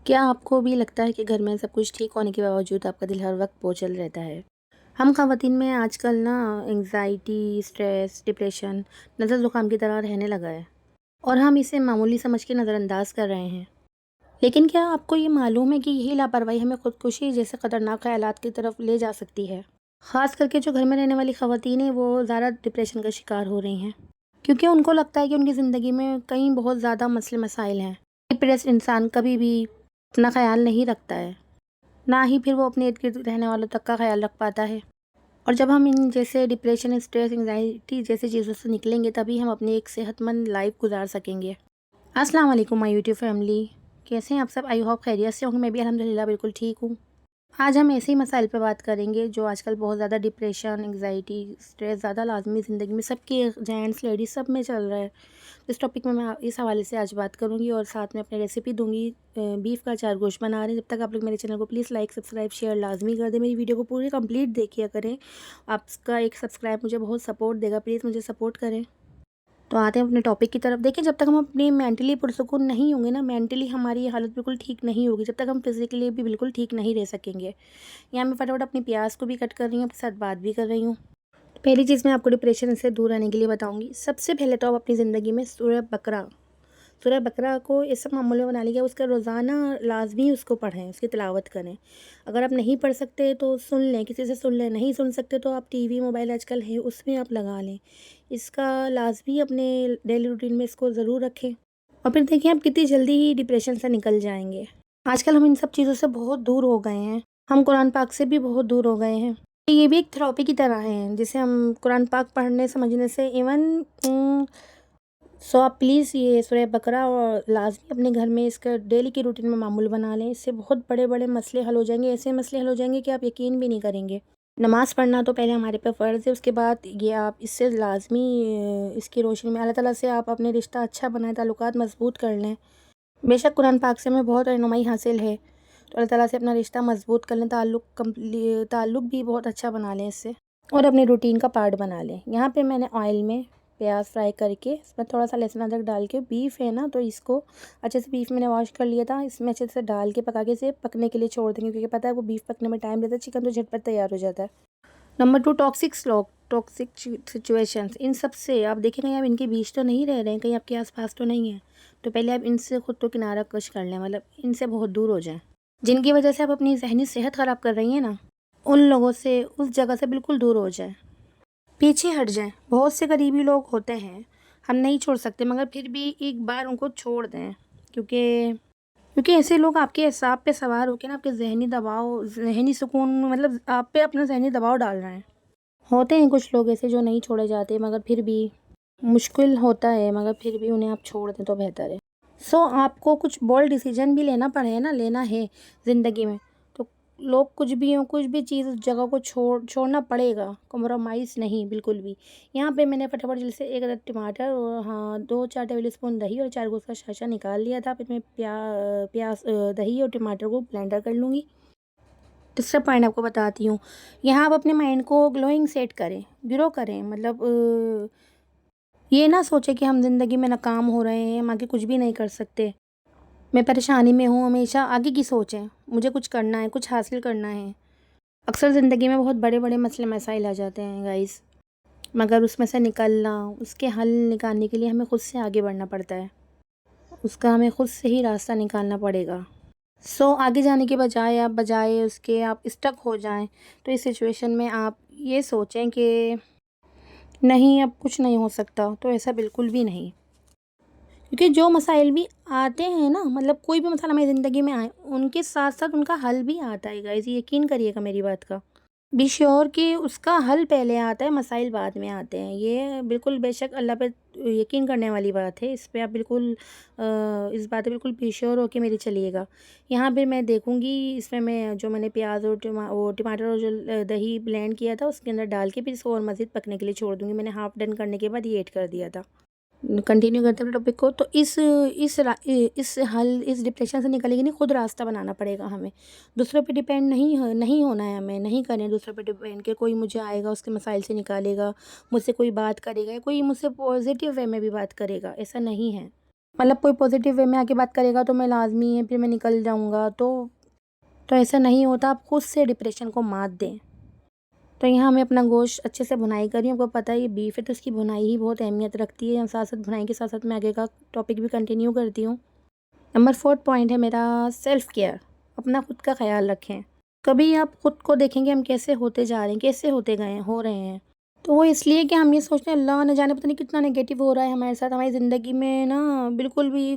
क्या आपको भी लगता है कि घर में सब कुछ ठीक होने के बावजूद आपका दिल हर वक्त बोझल रहता है? हम ख़वातीन में आजकल ना एंग्ज़ायटी, स्ट्रेस, डिप्रेशन नज़र ज़ुकाम की तरह रहने लगा है और हम इसे मामूली समझ के नज़रअंदाज कर रहे हैं। लेकिन क्या आपको ये मालूम है कि यही लापरवाही हमें खुदकुशी जैसे ख़तरनाक ख़यालात की तरफ ले जा सकती है? ख़ास करके जो घर में रहने वाली ख़वातीन हैं वो ज़्यादा डिप्रेशन का शिकार हो रही हैं क्योंकि उनको लगता है कि उनकी ज़िंदगी में कई बहुत ज़्यादा मसले मसाइल हैं। डिप्रेस्ड इंसान कभी भी अपना ख़्याल नहीं रखता है, ना ही फिर वो अपने इर्द-गिर्द रहने वालों तक का ख़्याल रख पाता है। और जब हम इन जैसे डिप्रेशन, स्ट्रेस, एंग्ज़ायटी जैसी चीज़ों से निकलेंगे तभी हम अपनी एक सेहतमंद लाइफ़ गुज़ार सकेंगे। अस्सलाम वालेकुम माय यूट्यूब फैमिली, कैसे हैं आप सब? आई होप खैरियत से होंगे। मैं भी अल्हम्दुलिल्लाह बिल्कुल ठीक हूँ। आज हम ऐसे ही मसाइल पे बात करेंगे जो आजकल बहुत ज़्यादा डिप्रेशन, एंग्ज़ायटी, स्ट्रेस ज़्यादा लाज़मी ज़िंदगी में सबके जेंट्स, लेडीज़ सब में चल रहा है। इस टॉपिक में मैं इस हवाले से आज बात करूँगी और साथ में अपनी रेसिपी दूँगी। बीफ का अचार गोश्त बना रहे हैं। जब तक आप लोग मेरे चैनल को प्लीज़ लाइक, सब्सक्राइब, शेयर लाज़मी कर दें। मेरी वीडियो को पूरी कंप्लीट देखिए करें। आपका एक सब्सक्राइब मुझे बहुत सपोर्ट देगा। प्लीज़ मुझे सपोर्ट करें। तो आते हैं अपने टॉपिक की तरफ। देखिए, जब तक हम अपनी मेंटली पुरसुकून नहीं होंगे ना, मेंटली हमारी हालत बिल्कुल ठीक नहीं होगी, जब तक हम फिज़िकली भी बिल्कुल ठीक नहीं रह सकेंगे। यहाँ मैं फटाफट अपनी प्याज को भी कट कर रही हूँ, आपके साथ बात भी कर रही हूँ। पहली चीज़ मैं आपको डिप्रेशन से दूर रहने के लिए बताऊँगी। सबसे पहले तो आप अपनी ज़िंदगी में सूरह बकरा को ऐसा मामूल में बना लीजिए, उसका रोज़ाना लाज़मी उसको पढ़ें, उसकी तिलावत करें। अगर आप नहीं पढ़ सकते तो सुन लें, किसी से सुन लें, नहीं सुन सकते तो आप टीवी, मोबाइल आजकल है उसमें आप लगा लें। इसका लाज़मी अपने डेली रूटीन में इसको ज़रूर रखें और फिर देखिए आप कितनी जल्दी ही डिप्रेशन से निकल जाएँगे। आजकल हम इन सब चीज़ों से बहुत दूर हो गए हैं। हम कुरान पाक से भी बहुत दूर हो गए हैं। ये भी एक थेरेपी की तरह है, जिसे हम कुरान पाक पढ़ने समझने से सो आप प्लीज़ ये सूरह बकरा और लाज़मी अपने घर में इसका डेली की रूटीन में मामूल बना लें। इससे बहुत बड़े-बड़े मसले हल हो जाएँगे, ऐसे मसले हल हो जाएँगे कि आप यकीन भी नहीं करेंगे। नमाज़ पढ़ना तो पहले हमारे पे फ़र्ज़ है, उसके बाद ये आप इससे लाज़मी इसकी रोशनी में अल्लाह ताला से आप अपने रिश्ता अच्छा बनाएँ, ताल्लुकात मज़बूत कर लें। बेशक कुरान पाक से हमें बहुत रहनुमाई हासिल है, तो अल्लाह ताला से अपना रिश्ता मज़बूत कर लें, ताल्लुक भी बहुत अच्छा बना लें इससे और अपने रूटीन का पार्ट बना लें। यहाँ पे मैंने ऑयल में प्याज फ्राई करके इसमें थोड़ा-सा लहसुन अदरक डाल के, बीफ है ना तो इसको अच्छे से, बीफ मैंने वॉश कर लिया था, इसमें अच्छे से डाल के पका के इसे पकने के लिए छोड़ देंगे क्योंकि पता है वो बीफ पकने में टाइम लेता है, चिकन तो झटपट तैयार हो जाता है। Number 2, toxic situations. इन सब से आप देखें कहीं आप इनके बीच तो नहीं रह रहे हैं, कहीं आपके आस-पास तो नहीं है, तो पहले आप इनसे खुद तो किनारा कश कर लें, मतलब इनसे बहुत दूर हो जाएँ। जिनकी वजह से आप अपनी ज़हनी सेहत ख़राब कर रही हैं ना, उन लोगों से, उस जगह से बिल्कुल दूर हो जाएँ। पीछे हट जाएँ। बहुत से करीबी लोग होते हैं, हम नहीं छोड़ सकते मगर फिर भी एक बार उनको छोड़ दें, क्योंकि क्योंकि ऐसे लोग आपके असाब पे सवार होके ना आपके ज़हनी सुकून, मतलब आप पे अपना ज़हनी दबाव डाल रहे हैं। होते हैं कुछ लोग ऐसे जो नहीं छोड़े जाते मगर फिर भी मुश्किल होता है, मगर फिर भी उन्हें आप छोड़ दें तो बेहतर है। आपको कुछ बोल्ड डिसीज़न भी लेना पड़े ना, लेना है ज़िंदगी में, तो लोग कुछ भी हों, कुछ भी चीज़ उस जगह को छोड़ना पड़ेगा, कॉम्प्रोमाइज़ नहीं बिल्कुल भी। यहाँ पे मैंने फटाफट जल्दी से 1 अदद टमाटर और हाँ 2-4 टेबल स्पून दही और 4 गोश्त का शाशा निकाल लिया था। फिर मैं दही और टमाटर को ब्लेंडर कर लूँगी। दूसरा पॉइंट आपको बताती हूँ, यहाँ आप अपने माइंड को ग्लोइंग सेट करें, ग्रो करें, मतलब ये ना सोचें कि हम ज़िंदगी में नाकाम हो रहे हैं, हम आगे कुछ भी नहीं कर सकते। मैं परेशानी में हूँ, हमेशा आगे की सोचें, मुझे कुछ करना है, कुछ हासिल करना है। अक्सर ज़िंदगी में बहुत बड़े-बड़े मसले मसाइल आ जाते हैं गाइज़, मगर उसमें से निकलना, उसके हल निकालने के लिए हमें खुद से आगे बढ़ना पड़ता है। उसका हमें खुद से ही रास्ता निकालना पड़ेगा। आगे जाने के बजाय उसके आप स्टक हो जाएँ, तो इस सिचुएशन में आप ये सोचें कि नहीं अब कुछ नहीं हो सकता, तो ऐसा बिल्कुल भी नहीं। क्योंकि जो मसाइल भी आते हैं ना, मतलब कोई भी मसाला हमारी ज़िंदगी में आए, उनके साथ-साथ उनका हल भी आता है गाइज़, ये यकीन करिएगा मेरी बात का। बी श्योर कि उसका हल पहले आता है, मसाइल बाद में आते हैं। ये बिल्कुल बेशक अल्लाह पे यकीन करने वाली बात है। इस पे आप बिल्कुल इस बात पे बिल्कुल बी श्योर होके मेरी चलिएगा। यहाँ पे मैं देखूँगी, इसमें मैं जो मैंने प्याज़ और टमाटर और जो दही ब्लेंड किया था उसके अंदर डाल के फिर इसको और मज़ीद पकने के लिए छोड़ दूँगी। मैंने हाफ़ डन करने के बाद ये ऐड कर दिया था। कंटिन्यू करते हैं टॉपिक को, तो इस डिप्रेशन से निकलने के लिए खुद रास्ता बनाना पड़ेगा हमें। दूसरों पे डिपेंड नहीं होना है हमें, नहीं करें दूसरों पे डिपेंड कि कोई मुझे आएगा उसके मसाइल से निकालेगा, मुझसे कोई बात करेगा या कोई मुझसे पॉजिटिव वे में भी बात करेगा, ऐसा नहीं है। मतलब कोई पॉजिटिव वे में आके बात करेगा तो मैं लाज़मी है फिर मैं निकल जाऊँगा, तो ऐसा नहीं होता। आप खुद से डिप्रेशन को मात दें। तो यहाँ मैं अपना गोश्त अच्छे से भुनाई कर रही हूँ। आपको पता है ये बीफ है तो इसकी भुनाई ही बहुत अहमियत रखती है। साथ-साथ भुनाई के साथ-साथ मैं आगे का टॉपिक भी कंटिन्यू करती हूँ। नंबर 4 पॉइंट है मेरा सेल्फ केयर। अपना खुद का ख़्याल रखें। कभी आप खुद को देखेंगे हम कैसे होते जा रहे हैं, कैसे होते गए हैं, हो रहे हैं। तो वो इसलिए कि हम ये सोचते हैं अल्लाह न जाने पता नहीं कितना नेगेटिव हो रहा है हमारे साथ, हमारी ज़िंदगी में ना बिल्कुल भी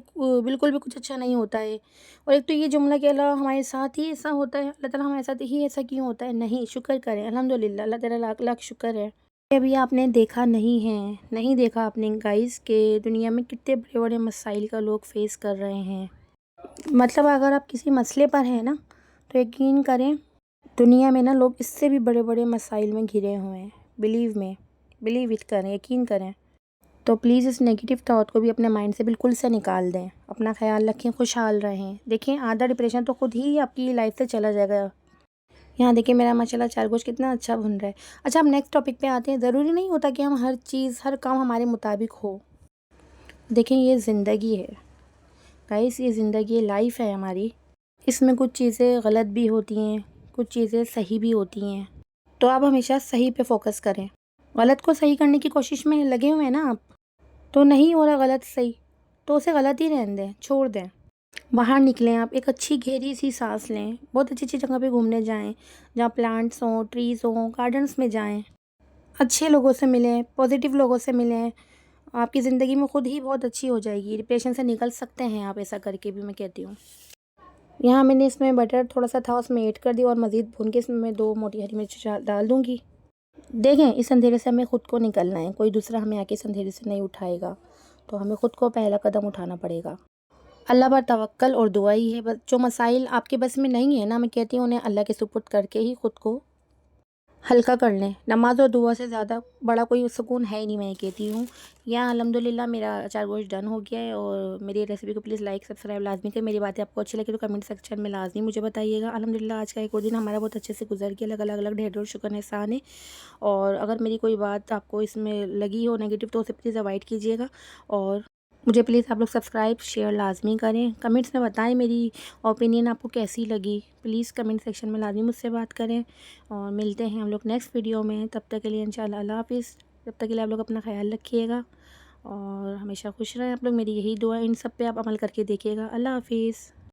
कुछ अच्छा नहीं होता है। और एक तो ये जुमला कि अल्लाह हमारे साथ ही ऐसा होता है, अल्लाह ताला हमारे साथ ही ऐसा क्यों होता है? नहीं, शुक्र करें अल्हम्दुलिल्लाह, अल्लाह तेरा लाख-लाख शुक्र है। अभी आपने देखा नहीं है, नहीं देखा आपने गाइज़ कि दुनिया में कितने बड़े-बड़े मसाइल का लोग फ़ेस कर रहे हैं। मतलब अगर आप किसी मसले पर हैं ना, तो यकीन करें दुनिया में ना लोग इससे भी बड़े-बड़े मसाइल में घिरे हुए हैं। बिलीव इट करें, यकीन करें। तो प्लीज़ इस नेगेटिव थॉट को भी अपने माइंड से बिल्कुल से निकाल दें। अपना ख़्याल रखें, खुशहाल रहें। देखिए आधा डिप्रेशन तो खुद ही आपकी लाइफ़ से चला जाएगा। यहाँ देखिए मेरा माशाल्लाह चार गोश्त कितना अच्छा भुन रहा है। अच्छा, हम नेक्स्ट टॉपिक पे आते हैं। ज़रूरी नहीं होता कि हम हर चीज़, हर काम हमारे मुताबिक हो। देखिए ये ज़िंदगी है, गाइस ये ज़िंदगी है, लाइफ़ है हमारी। इसमें कुछ चीज़ें गलत भी होती हैं, कुछ चीज़ें सही भी होती हैं। तो आप हमेशा सही पे फ़ोकस करें। गलत को सही करने की कोशिश में लगे हुए हैं ना आप, तो नहीं हो रहा गलत सही, तो उसे गलत ही रहने दें, छोड़ दें। बाहर निकलें आप, एक अच्छी गहरी सी साँस लें। बहुत अच्छी-अच्छी जगह पे घूमने जाएँ, जहाँ प्लांट्स हों, ट्रीज़ हों, गार्डन्स में जाएँ। अच्छे लोगों से मिलें, पॉज़िटिव लोगों से मिलें। आपकी ज़िंदगी में खुद ही बहुत अच्छी हो जाएगी। डिप्रेशन से निकल सकते हैं आप ऐसा करके भी, मैं कहती हूँ। यहाँ मैंने इसमें बटर थोड़ा-सा था उसमें ऐड कर दिया और मज़ीद भून के इसमें मैं 2 मोटी हरी मिर्च डाल दूँगी। देखें इस अंधेरे से हमें खुद को निकलना है, कोई दूसरा हमें आके इस अंधेरे से नहीं उठाएगा, तो हमें खुद को पहला कदम उठाना पड़ेगा। अल्लाह पर तवक्कल और दुआ ही है बस। जो मसाइल आपके बस में नहीं है ना, मैं कहती हूँ उन्हें अल्लाह के सुपुर्द करके ही खुद को हल्का कर लें। नमाज़ और दुआ से ज़्यादा बड़ा कोई सुकून है ही नहीं, मैं कहती हूँ। यहाँ अल्हम्दुलिल्लाह मेरा अचार गोश्त डन हो गया है और मेरी रेसिपी को प्लीज़ लाइक सब्सक्राइब लाज़मी करें। मेरी बातें आपको अच्छी लगी तो कमेंट सेक्शन में लाज़मी मुझे बताइएगा। अल्हम्दुलिल्लाह आज का एक और दिन हमारा बहुत अच्छे से गुजर गया। अलग-अलग ढेर शुक्र एहसान है। और अगर मेरी कोई बात आपको इसमें लगी हो नेगेटिव तो उसे प्लीज़ अवॉइड कीजिएगा। और मुझे प्लीज़ आप लोग सब्सक्राइब शेयर लाज़मी करें। कमेंट्स में बताएं मेरी ओपिनियन आपको कैसी लगी। प्लीज़ कमेंट सेक्शन में लाज़मी मुझसे बात करें। और मिलते हैं हम लोग नेक्स्ट वीडियो में। तब तक के लिए इंशाल्लाह अल्लाह हाफ़िज़। तब तक के लिए आप लोग अपना ख़्याल रखिएगा और हमेशा खुश रहें आप लोग। मेरी यही दुआ है, इन सब पे आप अमल करके देखिएगा। अल्लाह हाफ़िज़।